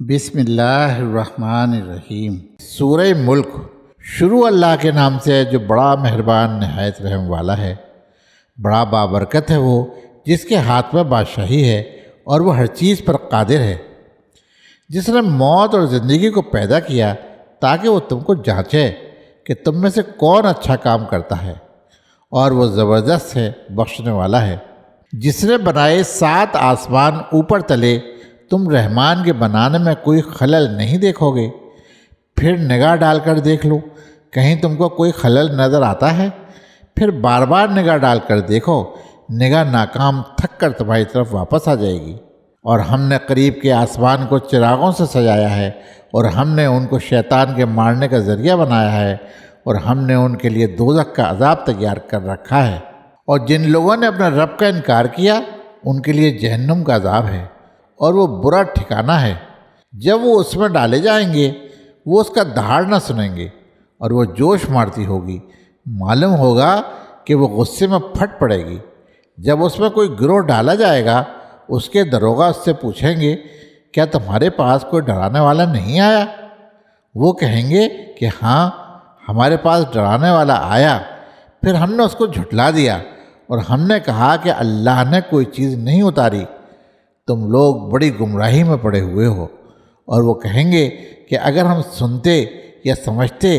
بسم اللہ الرحمن الرحیم۔ سورہ ملک شروع اللہ کے نام سے ہے جو بڑا مہربان نہایت رحم والا ہے۔ بڑا بابرکت ہے وہ جس کے ہاتھ میں بادشاہی ہے اور وہ ہر چیز پر قادر ہے، جس نے موت اور زندگی کو پیدا کیا تاکہ وہ تم کو جانچے کہ تم میں سے کون اچھا کام کرتا ہے، اور وہ زبردست ہے، بخشنے والا ہے۔ جس نے بنائے 7 آسمان اوپر تلے، تم رحمان کے بنانے میں کوئی خلل نہیں دیکھو گے۔ پھر نگاہ ڈال کر دیکھ لو، کہیں تم کو کوئی خلل نظر آتا ہے؟ پھر بار بار نگاہ ڈال کر دیکھو، نگاہ ناکام تھک کر تمہاری طرف واپس آ جائے گی۔ اور ہم نے قریب کے آسمان کو چراغوں سے سجایا ہے، اور ہم نے ان کو شیطان کے مارنے کا ذریعہ بنایا ہے، اور ہم نے ان کے لیے دوزخ کا عذاب تیار کر رکھا ہے۔ اور جن لوگوں نے اپنے رب کا انکار کیا، ان کے لیے جہنم کا عذاب ہے، اور وہ برا ٹھکانہ ہے۔ جب وہ اس میں ڈالے جائیں گے، وہ اس کا دھاڑ نہ سنیں گے، اور وہ جوش مارتی ہوگی۔ معلوم ہوگا کہ وہ غصے میں پھٹ پڑے گی۔ جب اس میں کوئی گروہ ڈالا جائے گا، اس کے داروغہ اس سے پوچھیں گے، کیا تمہارے پاس کوئی ڈرانے والا نہیں آیا؟ وہ کہیں گے کہ ہاں، ہمارے پاس ڈرانے والا آیا، پھر ہم نے اس کو جھٹلا دیا، اور ہم نے کہا کہ اللہ نے کوئی چیز نہیں اتاری۔ تم لوگ بڑی گمراہی میں پڑے ہوئے ہو۔ اور وہ کہیں گے کہ اگر ہم سنتے یا سمجھتے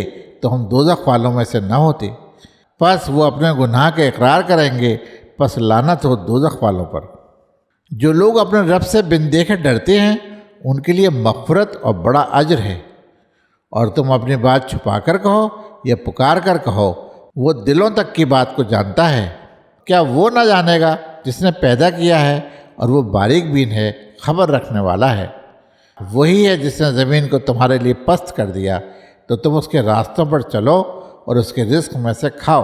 تو ہم دوزخ والوں میں سے نہ ہوتے۔ پس وہ اپنے گناہ کا اقرار کریں گے، پس لعنت ہو دوزخ والوں پر۔ جو لوگ اپنے رب سے بن دیکھے ڈرتے ہیں، ان کے لیے مغفرت اور بڑا اجر ہے۔ اور تم اپنی بات چھپا کر کہو یا پکار کر کہو، وہ دلوں تک کی بات کو جانتا ہے۔ کیا وہ نہ جانے گا جس نے پیدا کیا ہے، اور وہ باریک بین ہے، خبر رکھنے والا ہے۔ وہی ہے جس نے زمین کو تمہارے لیے پست کر دیا، تو تم اس کے راستوں پر چلو اور اس کے رزق میں سے کھاؤ،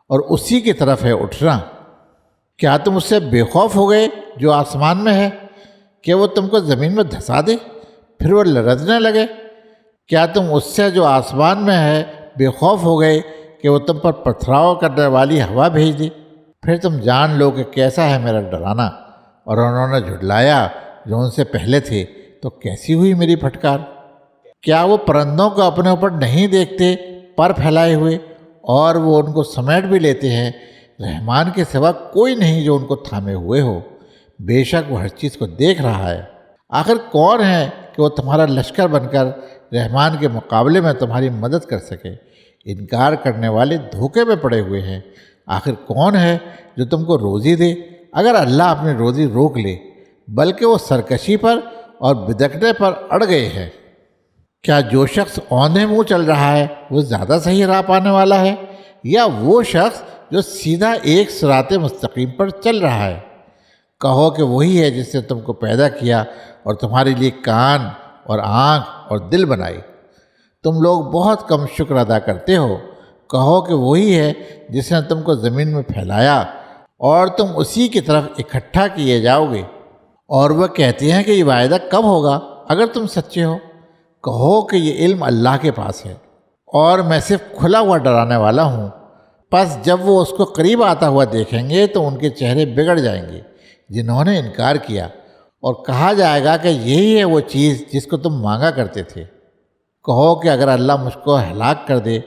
اور اسی کی طرف ہے اٹھنا۔ کیا تم اس سے بے خوف ہو گئے جو آسمان میں ہے کہ وہ تم کو زمین میں دھسا دے، پھر وہ لرزنے لگے؟ کیا تم اس سے جو آسمان میں ہے بے خوف ہو گئے کہ وہ تم پر پتھراؤ کرنے والی ہوا بھیج دے؟ پھر تم جان لو کہ کیسا ہے میرا ڈرانا۔ اور انہوں نے جھٹلایا جو ان سے پہلے تھے، تو کیسی ہوئی میری پھٹکار۔ کیا وہ پرندوں کو اپنے اوپر نہیں دیکھتے پر پھیلائے ہوئے، اور وہ ان کو سمیٹ بھی لیتے ہیں؟ رحمان کے سوا کوئی نہیں جو ان کو تھامے ہوئے ہو۔ بے شک وہ ہر چیز کو دیکھ رہا ہے۔ آخر کون ہے کہ وہ تمہارا لشکر بن کر رحمان کے مقابلے میں تمہاری مدد کر سکے؟ انکار کرنے والے دھوکے میں پڑے ہوئے ہیں۔ آخر کون ہے جو تم کو روزی دے اگر اللہ اپنی روزی روک لے؟ بلکہ وہ سرکشی پر اور بدکنے پر اڑ گئے ہیں۔ کیا جو شخص اوندھے منہ چل رہا ہے وہ زیادہ صحیح راہ پانے والا ہے، یا وہ شخص جو سیدھا ایک صراط مستقیم پر چل رہا ہے؟ کہو کہ وہی ہے جس نے تم کو پیدا کیا اور تمہارے لیے کان اور آنکھ اور دل بنائی۔ تم لوگ بہت کم شکر ادا کرتے ہو۔ کہو کہ وہی ہے جس نے تم کو زمین میں پھیلایا، اور تم اسی کی طرف اکٹھا کیے جاؤ گے۔ اور وہ کہتے ہیں کہ یہ وعدہ کب ہوگا اگر تم سچے ہو؟ کہو کہ یہ علم اللہ کے پاس ہے، اور میں صرف کھلا ہوا ڈرانے والا ہوں۔ پس جب وہ اس کو قریب آتا ہوا دیکھیں گے تو ان کے چہرے بگڑ جائیں گے جنہوں نے انکار کیا، اور کہا جائے گا کہ یہی ہے وہ چیز جس کو تم مانگا کرتے تھے۔ کہو کہ اگر اللہ مجھ کو ہلاک کر دے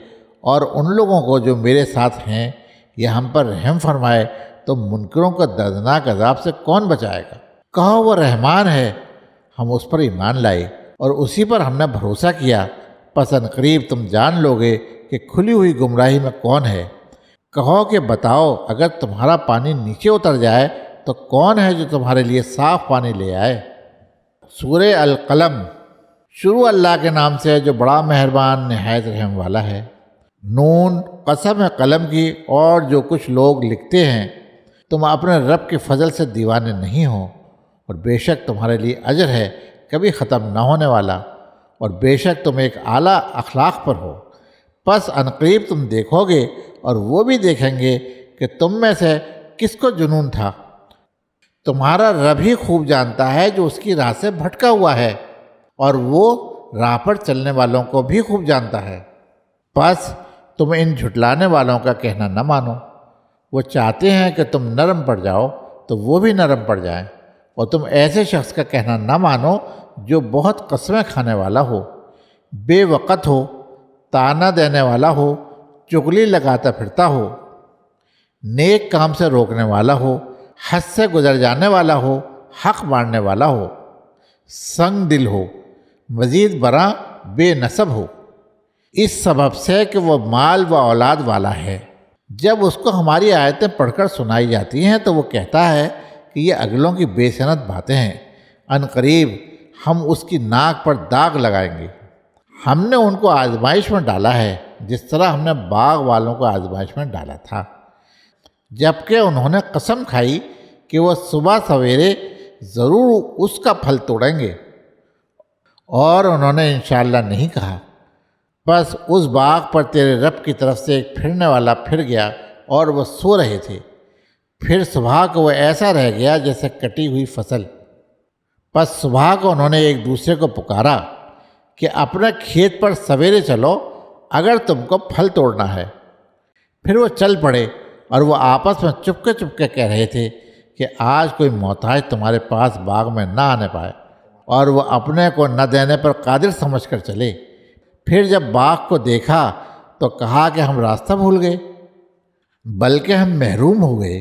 اور ان لوگوں کو جو میرے ساتھ ہیں، یا ہم پر رحم فرمائے، تو منکروں کا دردناک عذاب سے کون بچائے گا؟ کہو وہ رحمان ہے، ہم اس پر ایمان لائے اور اسی پر ہم نے بھروسہ کیا، پس ان قریب تم جان لو گے کہ کھلی ہوئی گمراہی میں کون ہے۔ کہو کہ بتاؤ، اگر تمہارا پانی نیچے اتر جائے تو کون ہے جو تمہارے لیے صاف پانی لے آئے؟ سورہ القلم شروع اللہ کے نام سے ہے جو بڑا مہربان نہایت رحم والا ہے۔ نون، قسم ہے قلم کی اور جو کچھ لوگ لکھتے ہیں۔ تم اپنے رب کے فضل سے دیوانے نہیں ہو، اور بے شک تمہارے لیے اجر ہے کبھی ختم نہ ہونے والا، اور بے شک تم ایک اعلیٰ اخلاق پر ہو۔ پس عنقریب تم دیکھو گے، اور وہ بھی دیکھیں گے کہ تم میں سے کس کو جنون تھا۔ تمہارا رب ہی خوب جانتا ہے جو اس کی راہ سے بھٹکا ہوا ہے، اور وہ راہ پر چلنے والوں کو بھی خوب جانتا ہے۔ پس تم ان جھٹلانے والوں کا کہنا نہ مانو۔ وہ چاہتے ہیں کہ تم نرم پڑ جاؤ تو وہ بھی نرم پڑ جائیں، اور تم ایسے شخص کا کہنا نہ مانو جو بہت قسمیں کھانے والا ہو، بے وقت ہو، تانا دینے والا ہو، چغلی لگاتا پھرتا ہو، نیک کام سے روکنے والا ہو، حد سے گزر جانے والا ہو، حق ماننے والا ہو، سنگ دل ہو، مزید برآں بے نسب ہو، اس سبب سے کہ وہ مال و اولاد والا ہے۔ جب اس کو ہماری آیتیں پڑھ کر سنائی جاتی ہیں تو وہ کہتا ہے کہ یہ اگلوں کی بے صنعت باتیں ہیں، عن قریب ہم اس کی ناک پر داغ لگائیں گے۔ ہم نے ان کو آزمائش میں ڈالا ہے جس طرح ہم نے باغ والوں کو آزمائش میں ڈالا تھا، جبکہ انہوں نے قسم کھائی کہ وہ صبح سویرے ضرور اس کا پھل توڑیں گے، اور انہوں نے انشاءاللہ نہیں کہا۔ بس اس باغ پر تیرے رب کی طرف سے ایک پھرنے والا پھر گیا اور وہ سو رہے تھے، پھر صبح کو وہ ایسا رہ گیا جیسے کٹی ہوئی فصل۔ پس صبح کو انہوں نے ایک دوسرے کو پکارا کہ اپنے کھیت پر سویرے چلو اگر تم کو پھل توڑنا ہے۔ پھر وہ چل پڑے اور وہ آپس میں چپکے کہہ رہے تھے کہ آج کوئی محتاج تمہارے پاس باغ میں نہ آنے پائے، اور وہ اپنے کو نہ دینے پر قادر سمجھ کر چلے۔ پھر جب باغ کو دیکھا تو کہا کہ ہم راستہ بھول گئے، بلکہ ہم محروم ہو گئے۔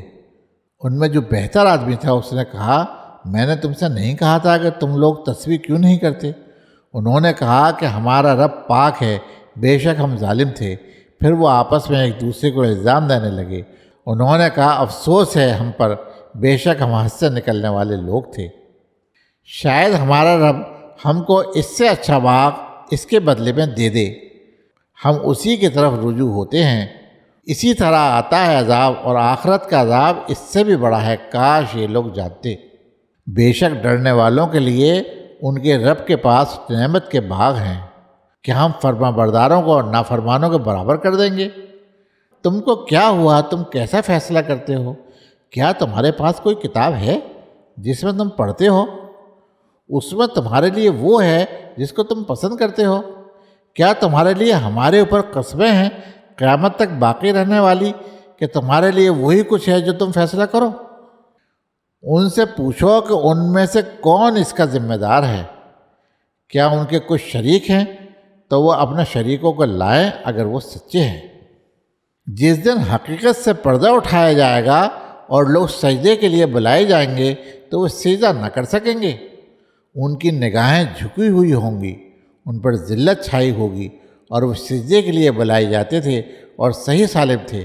ان میں جو بہتر آدمی تھا اس نے کہا، میں نے تم سے نہیں کہا تھا کہ تم لوگ تسبیح کیوں نہیں کرتے؟ انہوں نے کہا کہ ہمارا رب پاک ہے، بے شک ہم ظالم تھے۔ پھر وہ آپس میں ایک دوسرے کو الزام دینے لگے۔ انہوں نے کہا، افسوس ہے ہم پر، بے شک ہم حد سے نکلنے والے لوگ تھے۔ شاید ہمارا رب ہم کو اس سے اچھا باغ اس کے بدلے میں دے دے، ہم اسی کی طرف رجوع ہوتے ہیں۔ اسی طرح آتا ہے عذاب، اور آخرت کا عذاب اس سے بھی بڑا ہے، کاش یہ لوگ جانتے۔ بے شک ڈرنے والوں کے لیے ان کے رب کے پاس نعمت کے باغ ہیں کہ ہم فرما برداروں کو اور نافرمانوں کے برابر کر دیں گے۔ تم کو کیا ہوا؟ تم کیسا فیصلہ کرتے ہو؟ کیا تمہارے پاس کوئی کتاب ہے جس میں تم پڑھتے ہو؟ اس میں تمہارے لیے وہ ہے جس کو تم پسند کرتے ہو؟ کیا تمہارے لیے ہمارے اوپر قسمیں ہیں قیامت تک باقی رہنے والی کہ تمہارے لیے وہی کچھ ہے جو تم فیصلہ کرو؟ ان سے پوچھو کہ ان میں سے کون اس کا ذمہ دار ہے؟ کیا ان کے کچھ شریک ہیں تو وہ اپنے شریکوں کو لائیں اگر وہ سچے ہیں۔ جس دن حقیقت سے پردہ اٹھایا جائے گا اور لوگ سجدے کے لیے بلائے جائیں گے تو وہ سجدہ نہ کر سکیں گے۔ ان کی نگاہیں جھکی ہوئی ہوں گی، ان پر ذلت چھائی ہوگی، اور وہ سجدے کے لیے بلائے جاتے تھے اور صحیح سالم تھے۔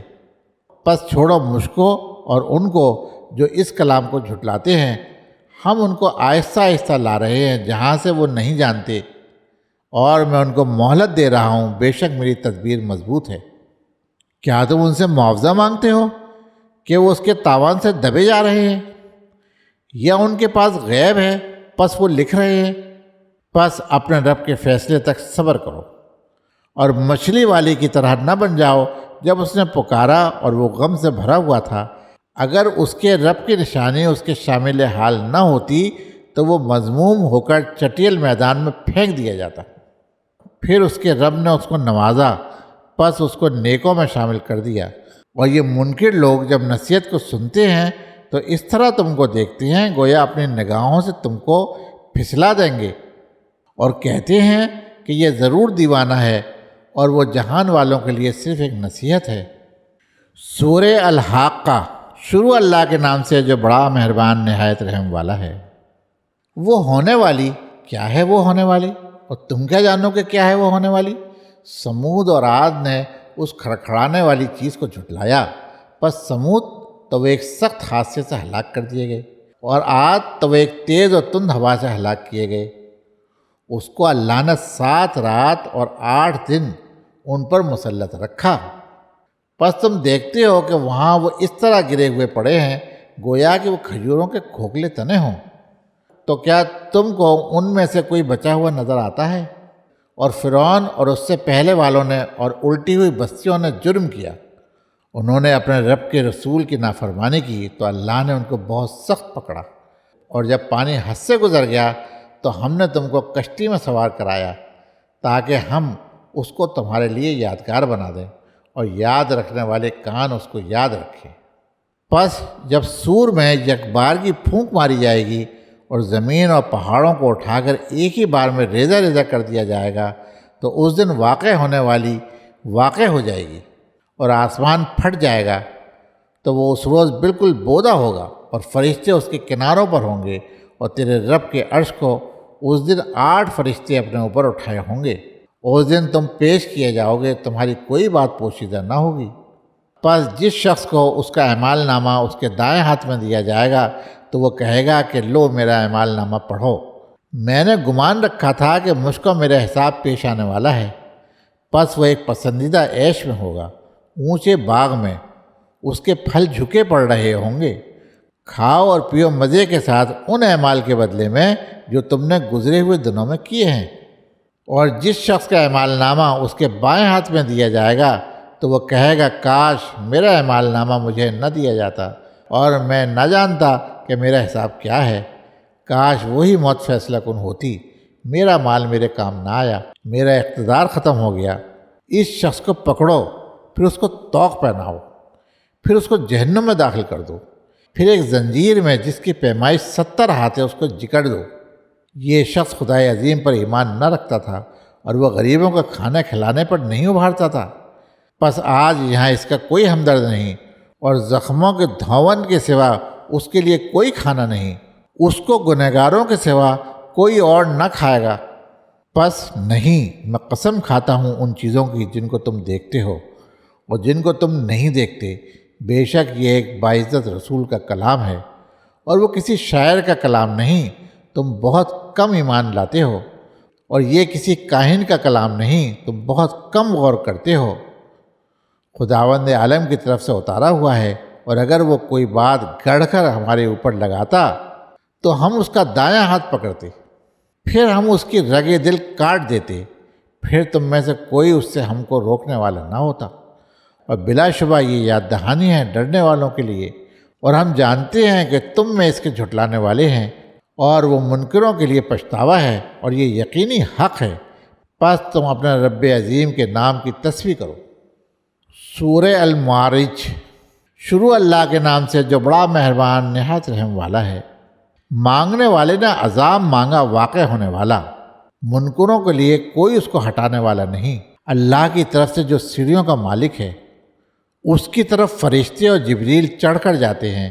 پس چھوڑو مجھ کو اور ان کو جو اس کلام کو جھٹلاتے ہیں، ہم ان کو آہستہ آہستہ لا رہے ہیں جہاں سے وہ نہیں جانتے، اور میں ان کو مہلت دے رہا ہوں، بے شک میری تدبیر مضبوط ہے۔ کیا تم ان سے معاوضہ مانگتے ہو کہ وہ اس کے تاوان سے دبے جا رہے ہیں؟ یا ان کے پاس غیب ہے پس وہ لکھ رہے ہیں؟ پس اپنے رب کے فیصلے تک صبر کرو، اور مچھلی والی کی طرح نہ بن جاؤ جب اس نے پکارا اور وہ غم سے بھرا ہوا تھا۔ اگر اس کے رب کی نشانی اس کے شامل حال نہ ہوتی تو وہ مذموم ہو کر چٹیل میدان میں پھینک دیا جاتا۔ پھر اس کے رب نے اس کو نوازا، پس اس کو نیکوں میں شامل کر دیا۔ اور یہ منکر لوگ جب نصیحت کو سنتے ہیں تو اس طرح تم کو دیکھتے ہیں گویا اپنی نگاہوں سے تم کو پھسلا دیں گے، اور کہتے ہیں کہ یہ ضرور دیوانہ ہے، اور وہ جہان والوں کے لیے صرف ایک نصیحت ہے۔ سورہ الحاقہ۔ شروع اللہ کے نام سے جو بڑا مہربان نہایت رحم والا ہے۔ وہ ہونے والی کیا ہے؟ وہ ہونے والی، اور تم کیا جانو کہ کیا ہے وہ ہونے والی؟ سمود اور عاد نے اس کھڑکھڑانے والی چیز کو جھٹلایا، پس سمود تو وہ ایک سخت حادثے سے ہلاک کر دیے گئے، اور عاد تو وہ ایک تیز اور تند ہوا سے ہلاک کیے گئے۔ اس کو اللہ نے 7 رات اور 8 دن ان پر مسلط رکھا۔ پس تم دیکھتے ہو کہ وہاں وہ اس طرح گرے ہوئے پڑے ہیں گویا کہ وہ کھجوروں کے کھوکھلے تنے ہوں۔ تو کیا تم کو ان میں سے کوئی بچا ہوا نظر آتا ہے؟ اور فرعون اور اس سے پہلے والوں نے اور الٹی ہوئی بستیوں نے جرم کیا۔ انہوں نے اپنے رب کے رسول کی نافرمانی کی تو اللہ نے ان کو بہت سخت پکڑا، اور جب پانی حد سے گزر گیا تو ہم نے تم کو کشتی میں سوار کرایا تاکہ ہم اس کو تمہارے لیے یادگار بنا دیں، اور یاد رکھنے والے کان اس کو یاد رکھیں۔ پس جب سور میں یکبارگی پھونک ماری جائے گی اور زمین اور پہاڑوں کو اٹھا کر ایک ہی بار میں ریزہ ریزہ کر دیا جائے گا تو اس دن واقع ہونے والی واقع ہو جائے گی، اور آسمان پھٹ جائے گا تو وہ اس روز بالکل بودا ہوگا، اور فرشتے اس کے کناروں پر ہوں گے، اور تیرے رب کے عرش کو اس دن 8 فرشتے اپنے اوپر اٹھائے ہوں گے۔ اس دن تم پیش کیے جاؤ گے، تمہاری کوئی بات پوشیدہ نہ ہوگی۔ پس جس شخص کو اس کا اعمال نامہ اس کے دائیں ہاتھ میں دیا جائے گا تو وہ کہے گا کہ لو میرا اعمال نامہ پڑھو، میں نے گمان رکھا تھا کہ مجھ کو میرا حساب پیش آنے والا ہے۔ پس وہ ایک پسندیدہ عیش میں ہوگا، اونچے باغ میں، اس کے پھل جھکے پڑ رہے ہوں گے۔ کھاؤ اور پیو مزے کے ساتھ ان اعمال کے بدلے میں جو تم نے گزرے ہوئے دنوں میں کیے ہیں۔ اور جس شخص کا اعمال نامہ اس کے بائیں ہاتھ میں دیا جائے گا تو وہ کہے گا کاش میرا اعمال نامہ مجھے نہ دیا جاتا اور میں نہ جانتا کہ میرا حساب کیا ہے۔ کاش وہی موت فیصلہ کن ہوتی، میرا مال میرے کام نہ آیا، میرا اقتدار ختم ہو گیا۔ اس شخص کو پکڑو، پھر اس کو طوق پہناؤ، پھر اس کو جہنم میں داخل کر دو، پھر ایک زنجیر میں جس کی پیمائش 70 ہاتھ ہے اس کو جکڑ دو۔ یہ شخص خدائے عظیم پر ایمان نہ رکھتا تھا اور وہ غریبوں کا کھانا کھلانے پر نہیں ابھارتا تھا۔ پس آج یہاں اس کا کوئی ہمدرد نہیں، اور زخموں کے دھون کے سوا اس کے لیے کوئی کھانا نہیں، اس کو گنہگاروں کے سوا کوئی اور نہ کھائے گا۔ پس نہیں، میں قسم کھاتا ہوں ان چیزوں کی جن کو تم دیکھتے ہو اور جن کو تم نہیں دیکھتے، بے شک یہ ایک باعزت رسول کا کلام ہے، اور وہ کسی شاعر کا کلام نہیں، تم بہت کم ایمان لاتے ہو، اور یہ کسی کاہن کا کلام نہیں، تم بہت کم غور کرتے ہو۔ خداوند عالم کی طرف سے اتارا ہوا ہے، اور اگر وہ کوئی بات گڑھ کر ہمارے اوپر لگاتا تو ہم اس کا دایاں ہاتھ پکڑتے، پھر ہم اس کی رگے دل کاٹ دیتے، پھر تم میں سے کوئی اس سے ہم کو روکنے والا نہ ہوتا۔ اور بلا شبہ یہ یاد دہانی ہے ڈرنے والوں کے لیے، اور ہم جانتے ہیں کہ تم میں اس کے جھٹلانے والے ہیں، اور وہ منکروں کے لیے پچھتاوا ہے، اور یہ یقینی حق ہے۔ پس تم اپنے رب عظیم کے نام کی تسبیح کرو۔ سورہ المعارج۔ شروع اللہ کے نام سے جو بڑا مہربان نہایت رحم والا ہے۔ مانگنے والے نے عذاب مانگا واقع ہونے والا، منکروں کے لیے کوئی اس کو ہٹانے والا نہیں۔ اللہ کی طرف سے جو سیڑھیوں کا مالک ہے، اس کی طرف فرشتے اور جبریل چڑھ کر جاتے ہیں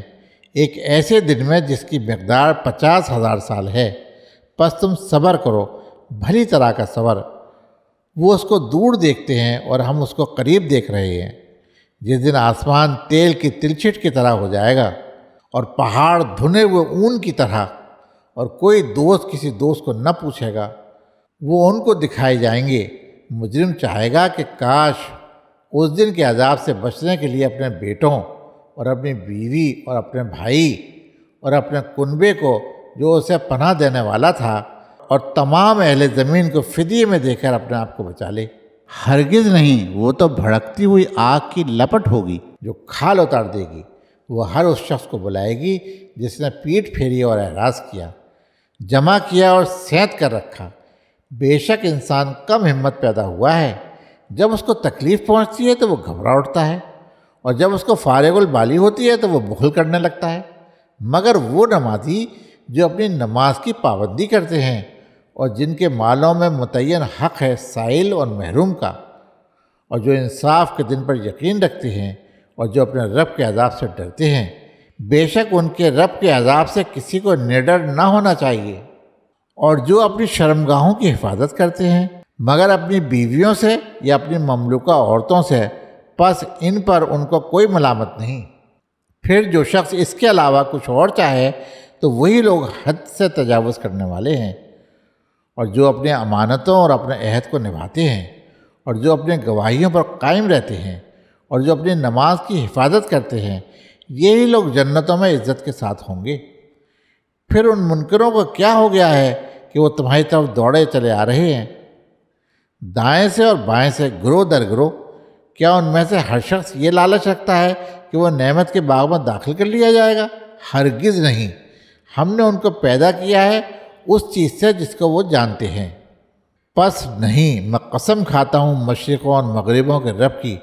ایک ایسے دن میں جس کی مقدار 50,000 سال ہے۔ پس تم صبر کرو، بھلی طرح کا صبر۔ وہ اس کو دور دیکھتے ہیں اور ہم اس کو قریب دیکھ رہے ہیں۔ جس دن آسمان تیل کی تلچھٹ کی طرح ہو جائے گا اور پہاڑ دھنے ہوئے اون کی طرح، اور کوئی دوست کسی دوست کو نہ پوچھے گا، وہ ان کو دکھائے جائیں گے۔ مجرم چاہے گا کہ کاش اس دن کے عذاب سے بچنے کے لیے اپنے بیٹوں اور اپنی بیوی اور اپنے بھائی اور اپنے کنبے کو جو اسے پناہ دینے والا تھا اور تمام اہل زمین کو فدیے میں دے کر اپنے آپ کو بچا لے۔ ہرگز نہیں، وہ تو بھڑکتی ہوئی آگ کی لپٹ ہوگی جو کھال اتار دے گی۔ وہ ہر اس شخص کو بلائے گی جس نے پیٹھ پھیری اور اعراض کیا، جمع کیا اور سینت کر رکھا۔ بے شک انسان کم ہمت پیدا ہوا ہے، جب اس کو تکلیف پہنچتی ہے تو وہ گھبرا اٹھتا ہے، اور جب اس کو فارغ البالی ہوتی ہے تو وہ بخل کرنے لگتا ہے۔ مگر وہ نمازی جو اپنی نماز کی پابندی کرتے ہیں اور جن کے مالوں میں متعین حق ہے سائل اور محروم کا، اور جو انصاف کے دن پر یقین رکھتے ہیں اور جو اپنے رب کے عذاب سے ڈرتے ہیں، بے شک ان کے رب کے عذاب سے کسی کو نڈر نہ ہونا چاہیے۔ اور جو اپنی شرمگاہوں کی حفاظت کرتے ہیں مگر اپنی بیویوں سے یا اپنی مملوکہ عورتوں سے، پس ان پر ان کو کوئی ملامت نہیں۔ پھر جو شخص اس کے علاوہ کچھ اور چاہے تو وہی لوگ حد سے تجاوز کرنے والے ہیں۔ اور جو اپنے امانتوں اور اپنے عہد کو نبھاتے ہیں، اور جو اپنے گواہیوں پر قائم رہتے ہیں، اور جو اپنی نماز کی حفاظت کرتے ہیں، یہی لوگ جنتوں میں عزت کے ساتھ ہوں گے۔ پھر ان منکروں کو کیا ہو گیا ہے کہ وہ تمہاری طرف دوڑے چلے آ رہے ہیں، دائیں سے اور بائیں سے، گروہ در گروہ۔ کیا ان میں سے ہر شخص یہ لالچ رکھتا ہے کہ وہ نعمت کے باغ میں داخل کر لیا جائے گا؟ ہرگز نہیں، ہم نے ان کو پیدا کیا ہے اس چیز سے جس کو وہ جانتے ہیں۔ پس نہیں، میں قسم کھاتا ہوں مشرقوں اور مغربوں کے رب کی،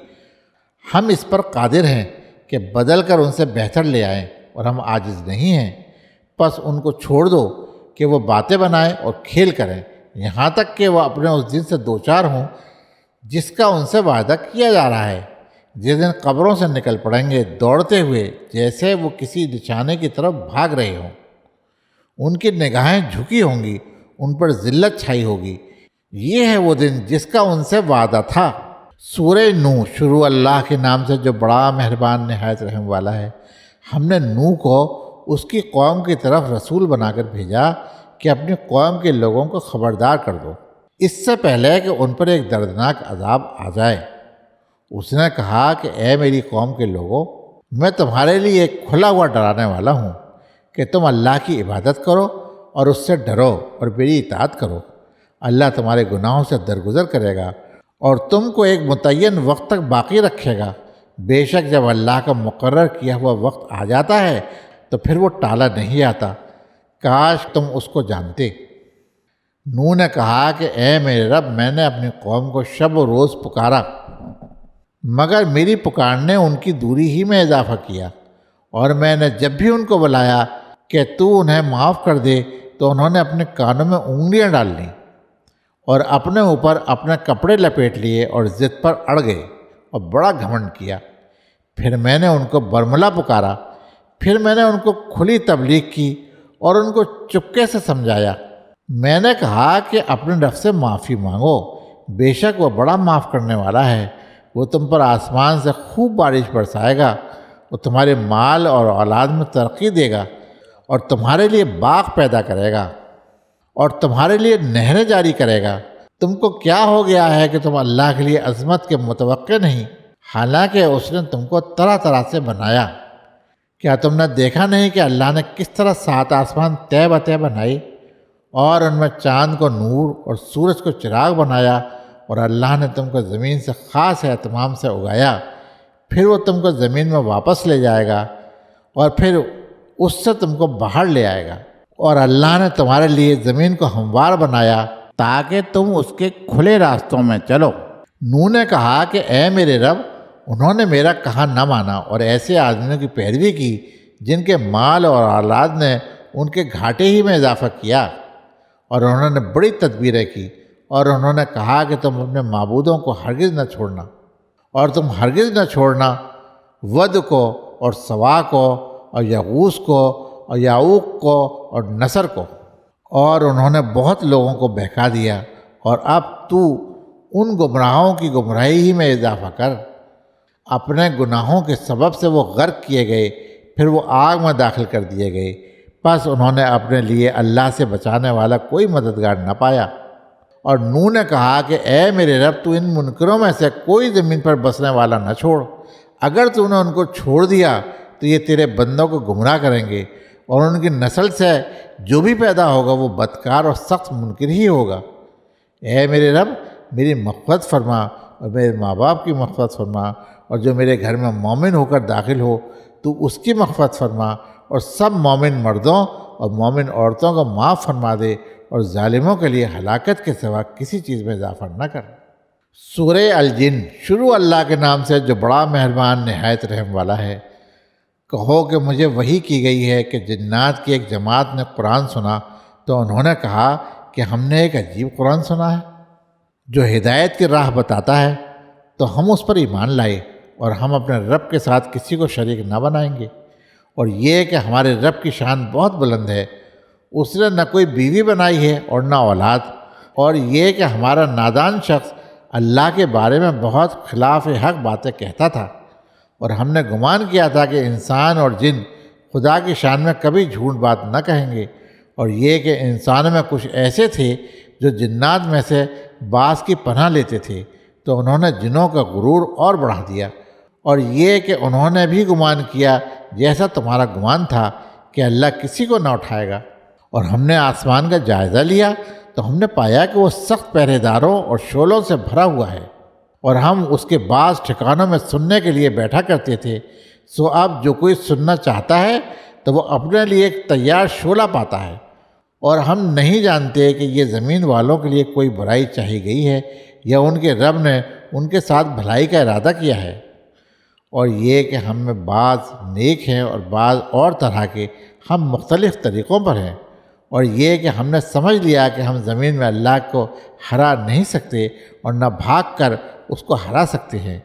ہم اس پر قادر ہیں کہ بدل کر ان سے بہتر لے آئیں، اور ہم عاجز نہیں ہیں۔ پس ان کو چھوڑ دو کہ وہ باتیں بنائیں اور کھیل کریں، یہاں تک کہ وہ اپنے اس دن سے دوچار ہوں جس کا ان سے وعدہ کیا جا رہا ہے، جس دن قبروں سے نکل پڑیں گے دوڑتے ہوئے جیسے وہ کسی نشانے کی طرف بھاگ رہے ہوں۔ ان کی نگاہیں جھکی ہوں گی، ان پر ذلت چھائی ہوگی۔ یہ ہے وہ دن جس کا ان سے وعدہ تھا۔ سورہ نوح، شروع اللہ کے نام سے جو بڑا مہربان نہایت رحم والا ہے۔ ہم نے نوح کو اس کی قوم کی طرف رسول بنا کر بھیجا کہ اپنی قوم کے لوگوں کو خبردار کر دو، اس سے پہلے کہ ان پر ایک دردناک عذاب آ جائے۔ اس نے کہا کہ اے میری قوم کے لوگوں، میں تمہارے لیے ایک کھلا ہوا ڈرانے والا ہوں کہ تم اللہ کی عبادت کرو اور اس سے ڈرو اور میری اطاعت کرو۔ اللہ تمہارے گناہوں سے درگزر کرے گا اور تم کو ایک متعین وقت تک باقی رکھے گا۔ بے شک جب اللہ کا مقرر کیا ہوا وقت آ جاتا ہے تو پھر وہ ٹالا نہیں آتا، کاش تم اس کو جانتے۔ نوح نے کہا کہ اے میرے رب، میں نے اپنی قوم کو شب و روز پکارا، مگر میری پکارنے ان کی دوری ہی میں اضافہ کیا، اور میں نے جب بھی ان کو بلایا کہ تو انہیں معاف کر دے تو انہوں نے اپنے کانوں میں انگلیاں ڈال لیں اور اپنے اوپر اپنے کپڑے لپیٹ لیے اور ضد پر اڑ گئے اور بڑا گھمنڈ کیا۔ پھر میں نے ان کو برملا پکارا، پھر میں نے ان کو کھلی تبلیغ کی اور ان کو چپکے سے سمجھایا۔ میں نے کہا کہ اپنے رب سے معافی مانگو، بے شک وہ بڑا معاف کرنے والا ہے۔ وہ تم پر آسمان سے خوب بارش برسائے گا، وہ تمہارے مال اور اولاد میں ترقی دے گا اور تمہارے لیے باغ پیدا کرے گا اور تمہارے لیے نہریں جاری کرے گا۔ تم کو کیا ہو گیا ہے کہ تم اللہ کے لیے عظمت کے متوقع نہیں، حالانکہ اس نے تم کو طرح طرح سے بنایا۔ کیا تم نے دیکھا نہیں کہ اللہ نے کس طرح 7 آسمان طے بطے بنائے اور ان میں چاند کو نور اور سورج کو چراغ بنایا، اور اللہ نے تم کو زمین سے خاص اہتمام سے اگایا، پھر وہ تم کو زمین میں واپس لے جائے گا اور پھر اس سے تم کو باہر لے آئے گا۔ اور اللہ نے تمہارے لیے زمین کو ہموار بنایا تاکہ تم اس کے کھلے راستوں میں چلو۔ نوح نے کہا کہ اے میرے رب، انہوں نے میرا کہا نہ مانا اور ایسے آدمیوں کی پیروی کی جن کے مال اور اولاد نے ان کے گھاٹے ہی میں اضافہ کیا، اور انہوں نے بڑی تدبیریں کی، اور انہوں نے کہا کہ تم اپنے معبودوں کو ہرگز نہ چھوڑنا، اور تم ہرگز نہ چھوڑنا ود کو اور سوا کو اور یغوث کو اور یعوق کو اور نصر کو۔ اور انہوں نے بہت لوگوں کو بہکا دیا، اور اب تو ان گمراہوں کی گمراہی ہی میں اضافہ کر۔ اپنے گناہوں کے سبب سے وہ غرق کیے گئے، پھر وہ آگ میں داخل کر دیے گئے، پس انہوں نے اپنے لیے اللہ سے بچانے والا کوئی مددگار نہ پایا۔ اور نوح نے کہا کہ اے میرے رب، تو ان منکروں میں سے کوئی زمین پر بسنے والا نہ چھوڑ۔ اگر تو نے ان کو چھوڑ دیا تو یہ تیرے بندوں کو گمراہ کریں گے، اور ان کی نسل سے جو بھی پیدا ہوگا وہ بدکار اور سخت منکر ہی ہوگا۔ اے میرے رب، میری مغفرت فرما اور میرے ماں باپ کی مغفرت فرما، اور جو میرے گھر میں مومن ہو کر داخل ہو تو اس کی مغفرت فرما، اور سب مومن مردوں اور مومن عورتوں کو معاف فرما دے، اور ظالموں کے لیے ہلاکت کے سوا کسی چیز میں اضافہ نہ کر۔ سورہ الجن، شروع اللہ کے نام سے جو بڑا مہربان نہایت رحم والا ہے۔ کہو کہ مجھے وحی کی گئی ہے کہ جنات کی ایک جماعت نے قرآن سنا تو انہوں نے کہا کہ ہم نے ایک عجیب قرآن سنا ہے جو ہدایت کی راہ بتاتا ہے، تو ہم اس پر ایمان لائے اور ہم اپنے رب کے ساتھ کسی کو شریک نہ بنائیں گے۔ اور یہ کہ ہمارے رب کی شان بہت بلند ہے، اس نے نہ کوئی بیوی بنائی ہے اور نہ اولاد، اور یہ کہ ہمارا نادان شخص اللہ کے بارے میں بہت خلاف حق باتیں کہتا تھا، اور ہم نے گمان کیا تھا کہ انسان اور جن خدا کی شان میں کبھی جھوٹ بات نہ کہیں گے۔ اور یہ کہ انسانوں میں کچھ ایسے تھے جو جنات میں سے بعض کی پناہ لیتے تھے، تو انہوں نے جنوں کا غرور اور بڑھا دیا۔ اور یہ کہ انہوں نے بھی گمان کیا جیسا تمہارا گمان تھا کہ اللہ کسی کو نہ اٹھائے گا۔ اور ہم نے آسمان کا جائزہ لیا تو ہم نے پایا کہ وہ سخت پہرے داروں اور شعلوں سے بھرا ہوا ہے، اور ہم اس کے بعض ٹھکانوں میں سننے کے لیے بیٹھا کرتے تھے۔ سو اب جو کوئی سننا چاہتا ہے تو وہ اپنے لیے ایک تیار شعلہ پاتا ہے، اور ہم نہیں جانتے کہ یہ زمین والوں کے لیے کوئی برائی چاہی گئی ہے یا ان کے رب نے ان کے ساتھ بھلائی کا ارادہ کیا ہے۔ اور یہ کہ ہم میں بعض نیک ہیں اور بعض اور طرح کے، ہم مختلف طریقوں پر ہیں، اور یہ کہ ہم نے سمجھ لیا کہ ہم زمین میں اللہ کو ہرا نہیں سکتے اور نہ بھاگ کر اس کو ہرا سکتے ہیں،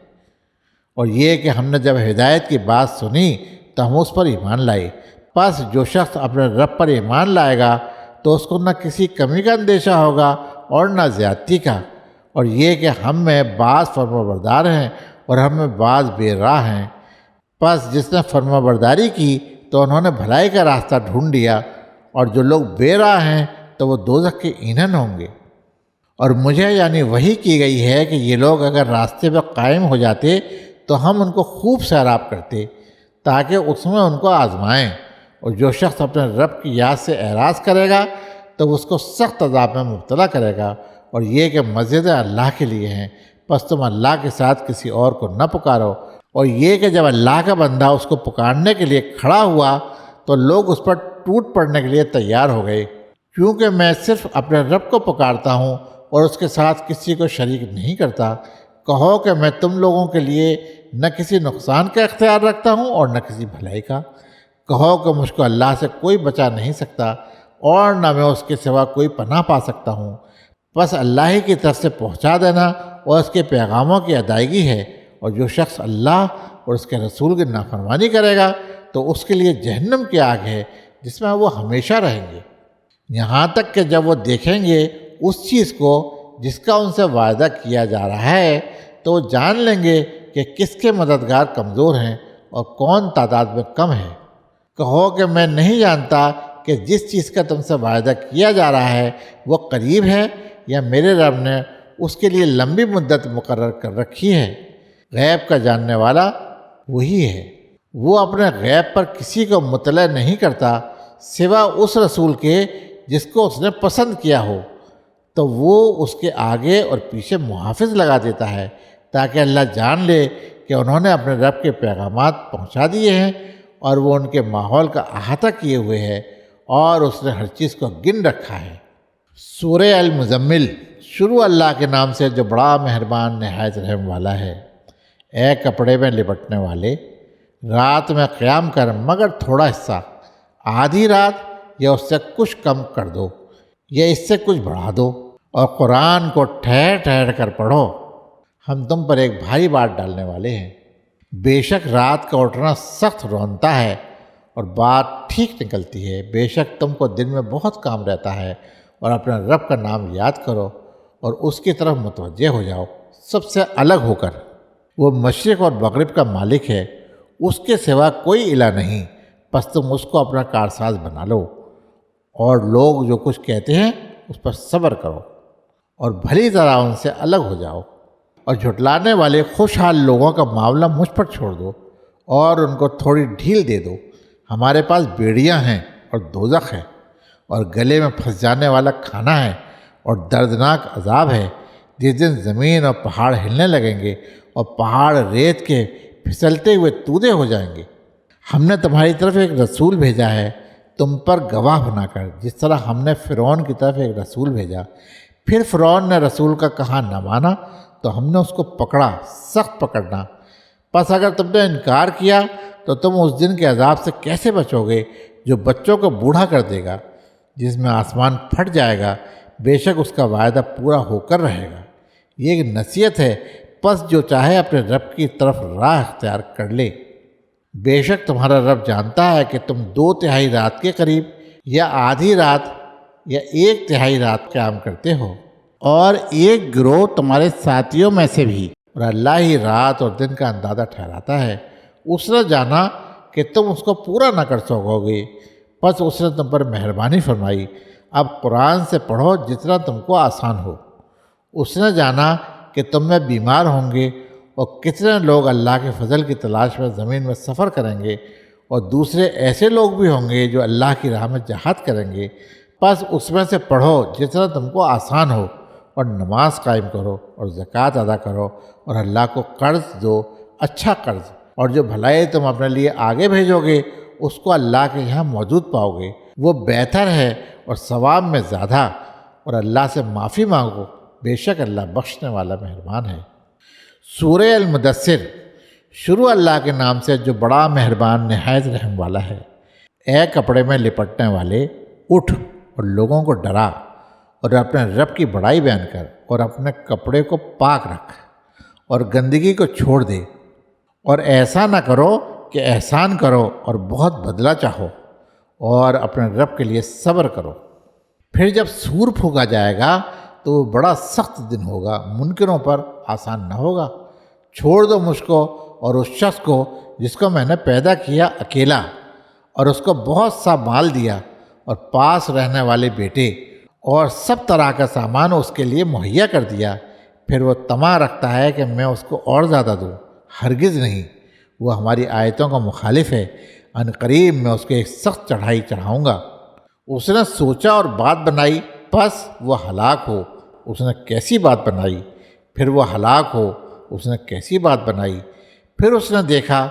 اور یہ کہ ہم نے جب ہدایت کی بات سنی تو ہم اس پر ایمان لائے۔ پس جو شخص اپنے رب پر ایمان لائے گا تو اس کو نہ کسی کمی کا اندیشہ ہوگا اور نہ زیادتی کا، اور یہ کہ ہم میں بعض فرمانبردار ہیں اور ہم میں بعض بے راہ ہیں۔ پس جس نے فرمانبرداری کی تو انہوں نے بھلائی کا راستہ ڈھونڈ لیا، اور جو لوگ بے راہ ہیں تو وہ دوزخ کے ایندھن ہوں گے۔ اور مجھے یعنی وحی کی گئی ہے کہ یہ لوگ اگر راستے پہ قائم ہو جاتے تو ہم ان کو خوب سیراب کرتے تاکہ اس میں ان کو آزمائیں، اور جو شخص اپنے رب کی یاد سے اعراض کرے گا تو اس کو سخت عذاب میں مبتلا کرے گا، اور یہ کہ مسجدیں اللہ کے لیے ہیں، پس تم اللہ کے ساتھ کسی اور کو نہ پکارو۔ اور یہ کہ جب اللہ کا بندہ اس کو پکارنے کے لیے کھڑا ہوا تو لوگ اس پر ٹوٹ پڑنے کے لیے تیار ہو گئے، کیونکہ میں صرف اپنے رب کو پکارتا ہوں اور اس کے ساتھ کسی کو شریک نہیں کرتا۔ کہو کہ میں تم لوگوں کے لیے نہ کسی نقصان کا اختیار رکھتا ہوں اور نہ کسی بھلائی کا۔ کہو کہ مجھ کو اللہ سے کوئی بچا نہیں سکتا اور نہ میں اس کے سوا کوئی پناہ پا سکتا ہوں، بس اللہ ہی کی طرف سے پہنچا دینا اور اس کے پیغاموں کی ادائیگی ہے۔ اور جو شخص اللہ اور اس کے رسول کی نافرمانی کرے گا تو اس کے لیے جہنم کی آگ ہے جس میں وہ ہمیشہ رہیں گے، یہاں تک کہ جب وہ دیکھیں گے اس چیز کو جس کا ان سے وعدہ کیا جا رہا ہے تو وہ جان لیں گے کہ کس کے مددگار کمزور ہیں اور کون تعداد میں کم ہے۔ کہو کہ میں نہیں جانتا کہ جس چیز کا تم سے وعدہ کیا جا رہا ہے وہ قریب ہے یا میرے رب نے اس کے لیے لمبی مدت مقرر کر رکھی ہے۔ غیب کا جاننے والا وہی ہے، وہ اپنے غیب پر کسی کو مطلع نہیں کرتا سوا اس رسول کے جس کو اس نے پسند کیا ہو، تو وہ اس کے آگے اور پیچھے محافظ لگا دیتا ہے تاکہ اللہ جان لے کہ انہوں نے اپنے رب کے پیغامات پہنچا دیے ہیں اور وہ ان کے ماحول کا احاطہ کیے ہوئے ہے اور اس نے ہر چیز کو گن رکھا ہے۔ سورہ المزمل۔ شروع اللہ کے نام سے جو بڑا مہربان نہایت رحم والا ہے۔ اے کپڑے میں لپٹنے والے، رات میں قیام کر مگر تھوڑا حصہ، آدھی رات یا اس سے کچھ کم کر دو یا اس سے کچھ بڑھا دو، اور قرآن کو ٹھہر ٹھہر کر پڑھو، ہم تم پر ایک بھاری بات ڈالنے والے ہیں۔ بے شک رات کا اٹھنا سخت رونتا ہے اور بات ٹھیک نکلتی ہے۔ بے شک تم کو دن میں بہت کام رہتا ہے، اور اپنے رب کا نام یاد کرو اور اس کی طرف متوجہ ہو جاؤ سب سے الگ ہو کر۔ وہ مشرق اور مغرب کا مالک ہے، اس کے سوا کوئی الہ نہیں، پس تم اس کو اپنا کارساز بنا لو، اور لوگ جو کچھ کہتے ہیں اس پر صبر کرو اور بھلی طرح ان سے الگ ہو جاؤ۔ اور جھٹلانے والے خوشحال لوگوں کا معاملہ مجھ پر چھوڑ دو اور ان کو تھوڑی ڈھیل دے دو۔ ہمارے پاس بیڑیاں ہیں اور دوزخ ہے، اور گلے میں پھنس جانے والا کھانا ہے اور دردناک عذاب ہے، جس دن زمین اور پہاڑ ہلنے لگیں گے اور پہاڑ ریت کے پھسلتے ہوئے تودے ہو جائیں گے۔ ہم نے تمہاری طرف ایک رسول بھیجا ہے تم پر گواہ بنا کر، جس طرح ہم نے فرعون کی طرف ایک رسول بھیجا۔ پھر فرعون نے رسول کا کہا نہ مانا تو ہم نے اس کو پکڑا، سخت پکڑنا۔ پس اگر تم نے انکار کیا تو تم اس دن کے عذاب سے کیسے بچو گے جو بچوں کو بوڑھا کر دے گا، جس میں آسمان پھٹ جائے گا، بے شک اس کا وعدہ پورا ہو کر رہے گا۔ یہ ایک نصیحت ہے، پس جو چاہے اپنے رب کی طرف راہ اختیار کر لے۔ بے شک تمہارا رب جانتا ہے کہ تم 2/3 رات کے قریب یا آدھی رات یا 1/3 رات قیام کرتے ہو، اور ایک گروہ تمہارے ساتھیوں میں سے بھی، اور اللہ ہی رات اور دن کا اندازہ ٹھہراتا ہے۔ اس نے جانا کہ تم اس کو پورا نہ کر سکو گے، پس اس نے تم پر مہربانی فرمائی۔ اب قرآن سے پڑھو جتنا تم کو آسان ہو۔ اس نے جانا کہ تم میں بیمار ہوں گے، اور کتنے لوگ اللہ کے فضل کی تلاش میں زمین میں سفر کریں گے، اور دوسرے ایسے لوگ بھی ہوں گے جو اللہ کی راہ میں جہاد کریں گے۔ پس اس میں سے پڑھو جتنا تم کو آسان ہو، اور نماز قائم کرو اور زکوٰۃ ادا کرو، اور اللہ کو قرض دو، اچھا قرض، اور جو بھلائی تم اپنے لیے آگے بھیجو گے اس کو اللہ کے یہاں موجود پاؤ گے۔ وہ بہتر ہے اور ثواب میں زیادہ، اور اللہ سے معافی مانگو، بے شک اللہ بخشنے والا مہربان ہے۔ سورہ المدثر۔ شروع اللہ کے نام سے جو بڑا مہربان نہایت رحم والا ہے۔ اے کپڑے میں لپٹنے والے، اٹھ اور لوگوں کو ڈرا اور اپنے رب کی بڑائی بیان کر اور اپنے کپڑے کو پاک رکھ اور گندگی کو چھوڑ دے، اور ایسا نہ کرو کہ احسان کرو اور بہت بدلہ چاہو، اور اپنے رب کے لیے صبر کرو۔ پھر جب سور پھونکا جائے گا تو وہ بڑا سخت دن ہوگا، منکروں پر آسان نہ ہوگا۔ چھوڑ دو مجھ کو اور اس شخص کو جس کو میں نے پیدا کیا اکیلا، اور اس کو بہت سا مال دیا اور پاس رہنے والے بیٹے اور سب طرح کا سامان اس کے لیے مہیا کر دیا، پھر وہ طمع رکھتا ہے کہ میں اس کو اور زیادہ دوں۔ ہرگز نہیں، وہ ہماری آیتوں کا مخالف ہے، ان قریب میں اس کو ایک سخت چڑھائی چڑھاؤں گا۔ اس نے سوچا اور بات بنائی، پس وہ ہلاک ہو۔ اس نے کیسی بات بنائی، پھر وہ ہلاک ہو۔ اس نے کیسی بات بنائی، پھر اس نے دیکھا،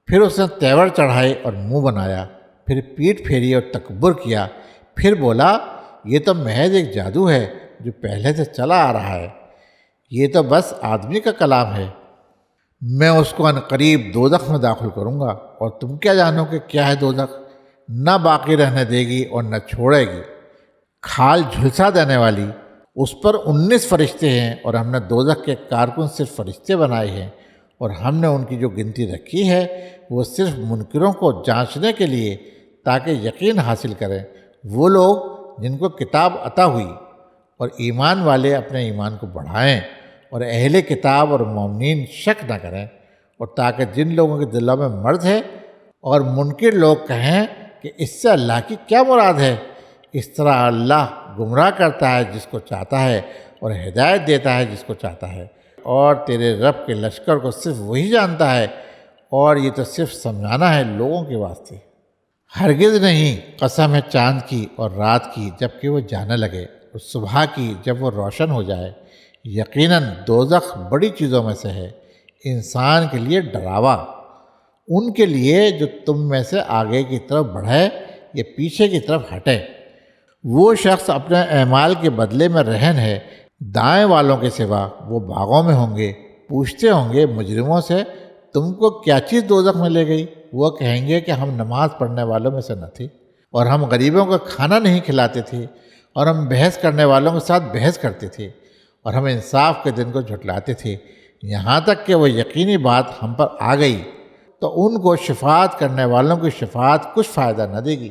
پھر اس نے تیور چڑھائے اور منہ بنایا، پھر پیٹھ پھیری اور تکبر کیا، پھر بولا یہ تو محض ایک جادو ہے جو پہلے سے چلا آ رہا ہے، یہ تو بس آدمی کا کلام ہے۔ میں اس کو ان قریب دوزخ میں داخل کروں گا، اور تم کیا جانو کہ کیا ہے دوزخ؟ نہ باقی رہنے دے گی اور نہ چھوڑے گی، کھال جھلسا دینے والی۔ اس پر 19 فرشتے ہیں، اور ہم نے دوزخ کے کارکن صرف فرشتے بنائے ہیں، اور ہم نے ان کی جو گنتی رکھی ہے وہ صرف منکروں کو جانچنے کے لیے، تاکہ یقین حاصل کریں وہ لوگ جن کو کتاب عطا ہوئی، اور ایمان والے اپنے ایمان کو بڑھائیں، اور اہل کتاب اور مومنین شک نہ کریں، اور تاکہ جن لوگوں کے دلوں میں مرض ہے اور منکر لوگ کہیں کہ اس سے اللہ کی کیا مراد ہے۔ اس طرح اللہ گمراہ کرتا ہے جس کو چاہتا ہے اور ہدایت دیتا ہے جس کو چاہتا ہے، اور تیرے رب کے لشکر کو صرف وہی جانتا ہے، اور یہ تو صرف سمجھانا ہے لوگوں کے واسطے۔ ہرگز نہیں، قسم ہے چاند کی اور رات کی جب کہ وہ جانے لگے، اور صبح کی جب وہ روشن ہو جائے۔ یقیناً دوزخ بڑی چیزوں میں سے ہے، انسان کے لیے ڈراوا، ان کے لیے جو تم میں سے آگے کی طرف بڑھے یا پیچھے کی طرف ہٹے۔ وہ شخص اپنے اعمال کے بدلے میں رہن ہے، دائیں والوں کے سوا وہ باغوں میں ہوں گے، پوچھتے ہوں گے مجرموں سے تم کو کیا چیز دوزخ میں لے گئی؟ وہ کہیں گے کہ ہم نماز پڑھنے والوں میں سے نہ تھے، اور ہم غریبوں کو کھانا نہیں کھلاتے تھے، اور ہم بحث کرنے والوں کے ساتھ بحث کرتے تھے، اور ہم انصاف کے دن کو جھٹلاتے تھے، یہاں تک کہ وہ یقینی بات ہم پر آ گئی تو ان کو شفاعت کرنے والوں کی شفاعت کچھ فائدہ نہ دے گی۔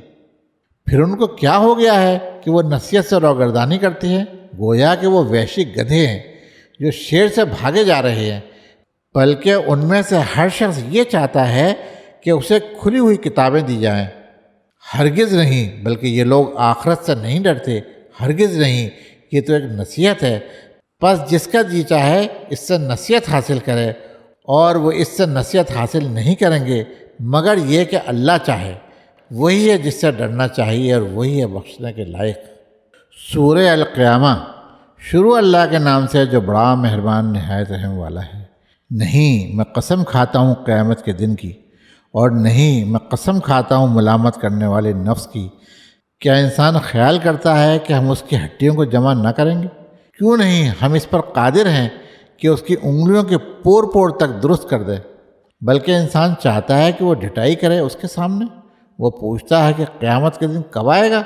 پھر ان کو کیا ہو گیا ہے کہ وہ نصیحت سے روگردانی کرتے ہیں؟ گویا کہ وہ وحشی گدھے ہیں جو شیر سے بھاگے جا رہے ہیں، بلکہ ان میں سے ہر شخص یہ چاہتا ہے کہ اسے کھلی ہوئی کتابیں دی جائیں۔ ہرگز نہیں، بلکہ یہ لوگ آخرت سے نہیں ڈرتے۔ ہرگز نہیں، یہ تو ایک نصیحت ہے، پس جس کا جی چاہے اس سے نصیحت حاصل کرے، اور وہ اس سے نصیحت حاصل نہیں کریں گے مگر یہ کہ اللہ چاہے۔ وہی ہے جس سے ڈرنا چاہیے، اور وہی ہے بخشنے کے لائق۔ سورہ القیامہ۔ شروع اللہ کے نام سے جو بڑا مہربان نہایت رحم والا ہے۔ نہیں، میں قسم کھاتا ہوں قیامت کے دن کی، اور نہیں، میں قسم کھاتا ہوں ملامت کرنے والے نفس کی۔ کیا انسان خیال کرتا ہے کہ ہم اس کی ہڈیوں کو جمع نہ کریں گے؟ کیوں نہیں، ہم اس پر قادر ہیں کہ اس کی انگلیوں کے پور پور تک درست کر دے۔ بلکہ انسان چاہتا ہے کہ وہ ڈٹائی کرے اس کے سامنے۔ وہ پوچھتا ہے کہ قیامت کے دن کب آئے گا؟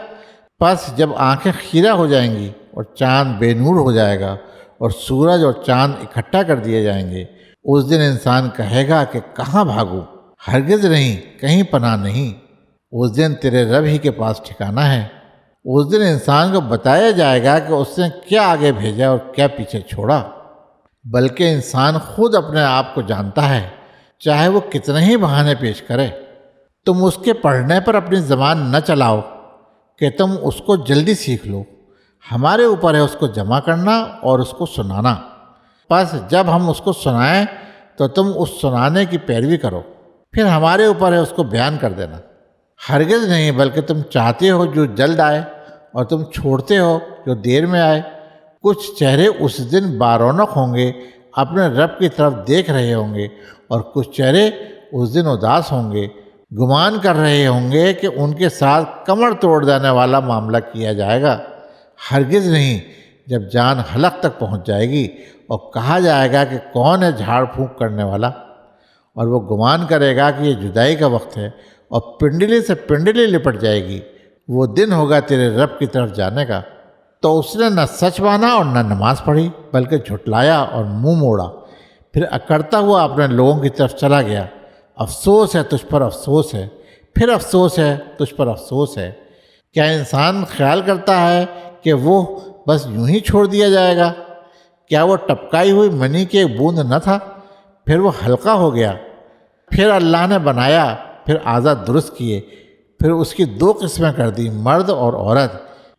پس جب آنکھیں خیرہ ہو جائیں گی اور چاند بے نور ہو جائے گا اور سورج اور چاند اکٹھا کر دیے جائیں گے، اس دن انسان کہے گا کہ کہاں بھاگوں؟ ہرگز نہیں، کہیں پناہ نہیں۔ اس دن تیرے رب ہی کے پاس ٹھکانہ ہے۔ اس دن انسان کو بتایا جائے گا کہ اس نے کیا آگے بھیجا اور کیا پیچھے چھوڑا۔ بلکہ انسان خود اپنے آپ کو جانتا ہے، چاہے وہ کتنے ہی بہانے پیش کرے۔ تم اس کے پڑھنے پر اپنی زبان نہ چلاؤ کہ تم اس کو جلدی سیکھ لو۔ ہمارے اوپر ہے اس کو جمع کرنا اور اس کو سنانا۔ پس جب ہم اس کو سنائیں تو تم اس سنانے کی پیروی کرو، پھر ہمارے اوپر ہے اس کو بیان کر دینا۔ ہرگز نہیں، بلکہ تم چاہتے ہو جو جلد آئے، اور تم چھوڑتے ہو جو دیر میں آئے۔ کچھ چہرے اس دن بارونق ہوں گے، اپنے رب کی طرف دیکھ رہے ہوں گے، اور کچھ چہرے اس دن اداس ہوں گے، گمان کر رہے ہوں گے کہ ان کے ساتھ کمر توڑ دینے والا معاملہ کیا جائے گا۔ ہرگز نہیں، جب جان حلق تک پہنچ جائے گی اور کہا جائے گا کہ کون ہے جھاڑ پھونک کرنے والا، اور وہ گمان کرے گا کہ یہ جدائی کا وقت ہے، اور پنڈلی سے پنڈلی لپٹ جائے گی، وہ دن ہوگا تیرے رب کی طرف جانے کا۔ تو اس نے نہ سچ مانا اور نہ نماز پڑھی، بلکہ جھٹلایا اور منہ موڑا، پھر اکڑتا ہوا اپنے لوگوں کی طرف چلا گیا۔ افسوس ہے تجھ پر، افسوس ہے، پھر افسوس ہے تجھ پر، افسوس ہے۔ کیا انسان خیال کرتا ہے کہ وہ بس یوں ہی چھوڑ دیا جائے گا؟ کیا وہ ٹپکائی ہوئی منی کی ایک بوند نہ تھا؟ پھر وہ ہلکا ہو گیا۔ پھر اللہ نے بنایا، پھر اعضاء درست کیے، پھر اس کی دو قسمیں کر دی، مرد اور عورت۔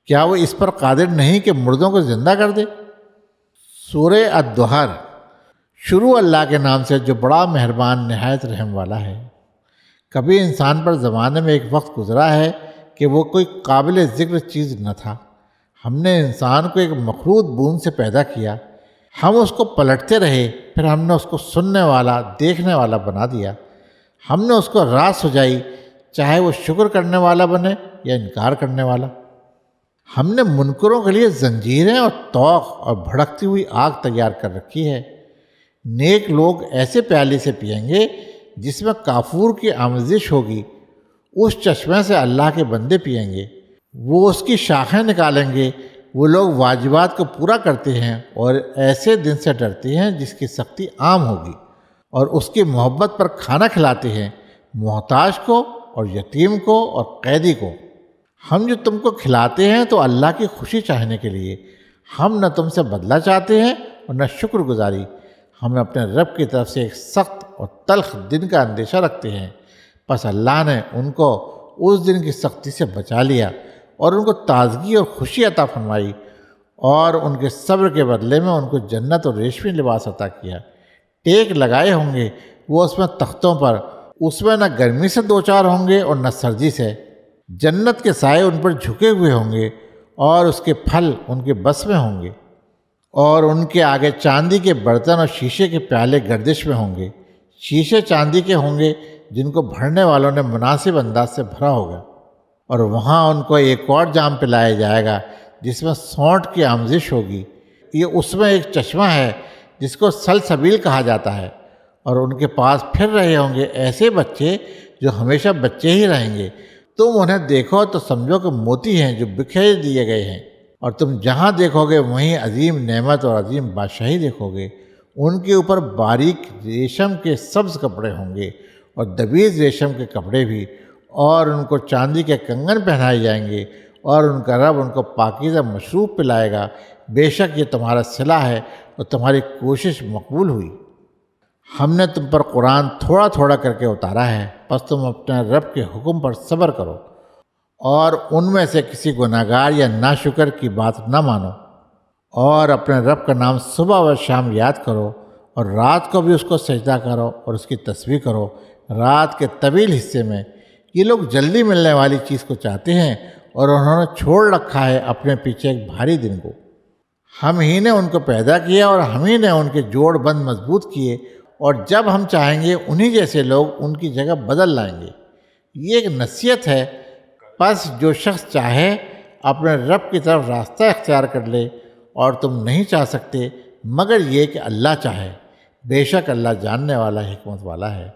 کیا وہ اس پر قادر نہیں کہ مردوں کو زندہ کر دے؟ سورہ الدہر۔ شروع اللہ کے نام سے جو بڑا مہربان نہایت رحم والا ہے۔ کبھی انسان پر زمانے میں ایک وقت گزرا ہے کہ وہ کوئی قابل ذکر چیز نہ تھا۔ ہم نے انسان کو ایک مخلوط بوند سے پیدا کیا، ہم اس کو پلٹتے رہے، پھر ہم نے اس کو سننے والا، دیکھنے والا بنا دیا۔ ہم نے اس کو راہ سجائی، چاہے وہ شکر کرنے والا بنے یا انکار کرنے والا۔ ہم نے منکروں کے لیے زنجیریں اور طوق اور بھڑکتی ہوئی آگ تیار کر رکھی ہے۔ نیک لوگ ایسے پیالے سے پئیں گے جس میں کافور کی آمیزش ہوگی، اس چشمے سے اللہ کے بندے پئیں گے، وہ اس کی شاخیں نکالیں گے۔ وہ لوگ واجبات کو پورا کرتے ہیں اور ایسے دن سے ڈرتے ہیں جس کی سختی عام ہوگی، اور اس کی محبت پر کھانا کھلاتے ہیں، محتاج کو اور یتیم کو اور قیدی کو۔ ہم جو تم کو کھلاتے ہیں تو اللہ کی خوشی چاہنے کے لیے، ہم نہ تم سے بدلہ چاہتے ہیں اور نہ شکر گزاری۔ ہم اپنے رب کی طرف سے ایک سخت اور تلخ دن کا اندیشہ رکھتے ہیں، پس اللہ نے ان کو اس دن کی سختی سے بچا لیا اور ان کو تازگی اور خوشی عطا فرمائی، اور ان کے صبر کے بدلے میں ان کو جنت اور ریشمی لباس عطا کیا۔ ٹیک لگائے ہوں گے وہ اس میں تختوں پر، اس میں نہ گرمی سے دوچار ہوں گے اور نہ سردی سے۔ جنت کے سائے ان پر جھکے ہوئے ہوں گے اور اس کے پھل ان کے بس میں ہوں گے، اور ان کے آگے چاندی کے برتن اور شیشے کے پیالے گردش میں ہوں گے۔ شیشے چاندی کے ہوں گے جن کو بھرنے والوں نے مناسب انداز سے بھرا ہوگا، اور وہاں ان کو ایک اور جام پلایا جائے گا جس میں سونٹ کی آمیزش ہوگی۔ یہ اس میں ایک چشمہ ہے جس کو سلسبیل کہا جاتا ہے، اور ان کے پاس پھر رہے ہوں گے ایسے بچے جو ہمیشہ بچے ہی رہیں گے۔ تم انہیں دیکھو تو سمجھو کہ موتی ہیں جو بکھیر دیے گئے ہیں، اور تم جہاں دیکھو گے وہیں عظیم نعمت اور عظیم بادشاہی دیکھو گے۔ ان کے اوپر باریک ریشم کے سبز کپڑے ہوں گے اور دبیز ریشم کے کپڑے بھی، اور ان کو چاندی کے کنگن پہنائے جائیں گے، اور ان کا رب ان کو پاکیزہ مشروب پلائے گا۔ بے شک یہ تمہارا صلہ ہے اور تمہاری کوشش مقبول ہوئی۔ ہم نے تم پر قرآن تھوڑا تھوڑا کر کے اتارا ہے، پس تم اپنے رب کے حکم پر صبر کرو، اور ان میں سے کسی گناہگار یا ناشکر کی بات نہ مانو، اور اپنے رب کا نام صبح و شام یاد کرو، اور رات کو بھی اس کو سجدہ کرو اور اس کی تسبیح کرو رات کے طویل حصے میں۔ یہ لوگ جلدی ملنے والی چیز کو چاہتے ہیں، اور انہوں نے چھوڑ رکھا ہے اپنے پیچھے ایک بھاری دن کو۔ ہم ہی نے ان کو پیدا کیا اور ہم ہی نے ان کے جوڑ بند مضبوط کیے، اور جب ہم چاہیں گے انہی جیسے لوگ ان کی جگہ بدل لائیں گے۔ یہ ایک نصیحت ہے، پس جو شخص چاہے اپنے رب کی طرف راستہ اختیار کر لے، اور تم نہیں چاہ سکتے مگر یہ کہ اللہ چاہے۔ بے شک اللہ جاننے والا، حکمت والا ہے۔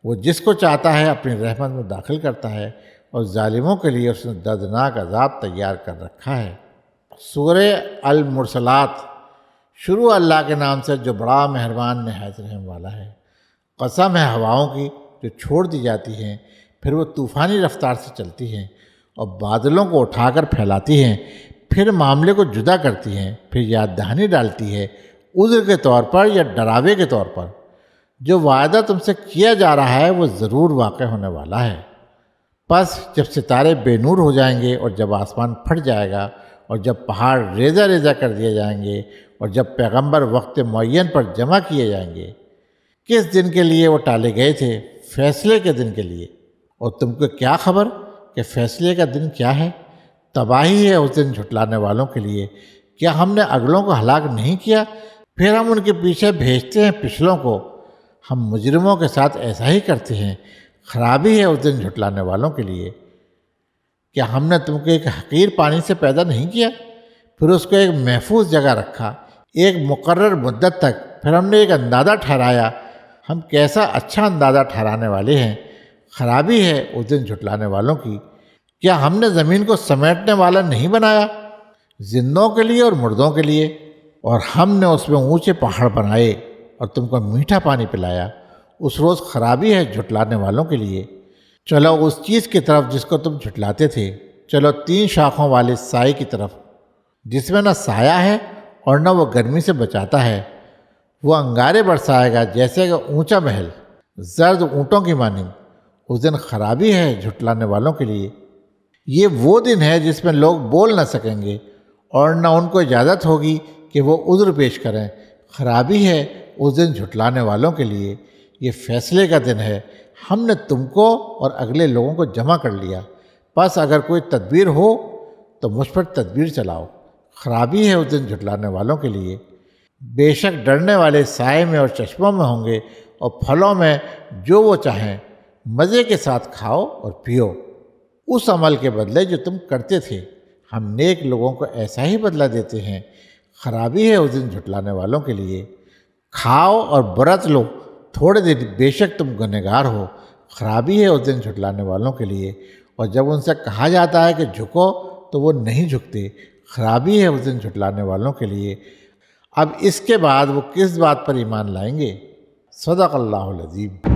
وہ جس کو چاہتا ہے اپنی رحمت میں داخل کرتا ہے، اور ظالموں کے لیے اس نے دردناک عذاب تیار کر رکھا ہے۔ سورہ المرسلات۔ شروع اللہ کے نام سے جو بڑا مہربان نہایت رحم والا ہے۔ قسم ہے ہواؤں کی جو چھوڑ دی جاتی ہیں، پھر وہ طوفانی رفتار سے چلتی ہیں اور بادلوں کو اٹھا کر پھیلاتی ہیں، پھر معاملے کو جدا کرتی ہیں، پھر یاد دہانی ڈالتی ہے، عذر کے طور پر یا ڈراوے کے طور پر۔ جو وعدہ تم سے کیا جا رہا ہے وہ ضرور واقع ہونے والا ہے۔ پس جب ستارے بے نور ہو جائیں گے، اور جب آسمان پھٹ جائے گا، اور جب پہاڑ ریزہ ریزہ کر دیے جائیں گے، اور جب پیغمبر وقت معین پر جمع کیے جائیں گے۔ کس دن کے لیے وہ ٹالے گئے تھے؟ فیصلے کے دن کے لیے۔ اور تم کو کیا خبر کہ فیصلے کا دن کیا ہے؟ تباہی ہے اس دن جھٹلانے والوں کے لیے۔ کیا ہم نے اگلوں کو ہلاک نہیں کیا، پھر ہم ان کے پیچھے بھیجتے ہیں پچھلوں کو؟ ہم مجرموں کے ساتھ ایسا ہی کرتے ہیں۔ خرابی ہے اس دن جھٹلانے والوں کے لیے۔ کیا ہم نے تم کو ایک حقیر پانی سے پیدا نہیں کیا، پھر اس کو ایک محفوظ جگہ رکھا ایک مقرر مدت تک، پھر ہم نے ایک اندازہ ٹھہرایا؟ ہم کیسا اچھا اندازہ ٹھہرانے والے ہیں۔ خرابی ہے اس دن جھٹلانے والوں کی۔ کیا ہم نے زمین کو سمیٹنے والا نہیں بنایا، زندوں کے لیے اور مردوں کے لیے؟ اور ہم نے اس میں اونچے پہاڑ بنائے اور تم کو میٹھا پانی پلایا۔ اس روز خرابی ہے جھٹلانے والوں کے لیے۔ چلو اس چیز کی طرف جس کو تم جھٹلاتے تھے، چلو 3 شاخوں والے سائے کی طرف، جس میں نہ سایہ ہے اور نہ وہ گرمی سے بچاتا ہے۔ وہ انگارے برسائے گا جیسے کہ اونچا محل، زرد اونٹوں کی مانند۔ اس دن خرابی ہے جھٹلانے والوں کے لیے۔ یہ وہ دن ہے جس میں لوگ بول نہ سکیں گے اور نہ ان کو اجازت ہوگی کہ وہ عذر پیش کریں۔ خرابی ہے اس دن جھٹلانے والوں کے لیے۔ یہ فیصلے کا دن ہے۔ ہم نے تم کو اور اگلے لوگوں کو جمع کر لیا، بس اگر کوئی تدبیر ہو تو مجھ پر تدبیر چلاؤ۔ خرابی ہے اس دن جھٹلانے والوں کے لیے۔ بے شک ڈرنے والے سائے میں اور چشموں میں ہوں گے، اور پھلوں میں جو وہ چاہیں، مزے کے ساتھ کھاؤ اور پیو اس عمل کے بدلے جو تم کرتے تھے۔ ہم نیک لوگوں کو ایسا ہی بدلہ دیتے ہیں۔ خرابی ہے اس دن جھٹلانے والوں کے لیے۔ کھاؤ اور برت لو تھوڑے دن، بے شک تم گنہگار ہو۔ خرابی ہے اس دن جھٹلانے والوں کے لیے۔ اور جب ان سے کہا جاتا ہے کہ جھکو تو وہ نہیں جھکتے۔ خرابی ہے اس دن جھٹلانے والوں کے لیے۔ اب اس کے بعد وہ کس بات پر ایمان لائیں گے؟ صدق اللہ العظیم۔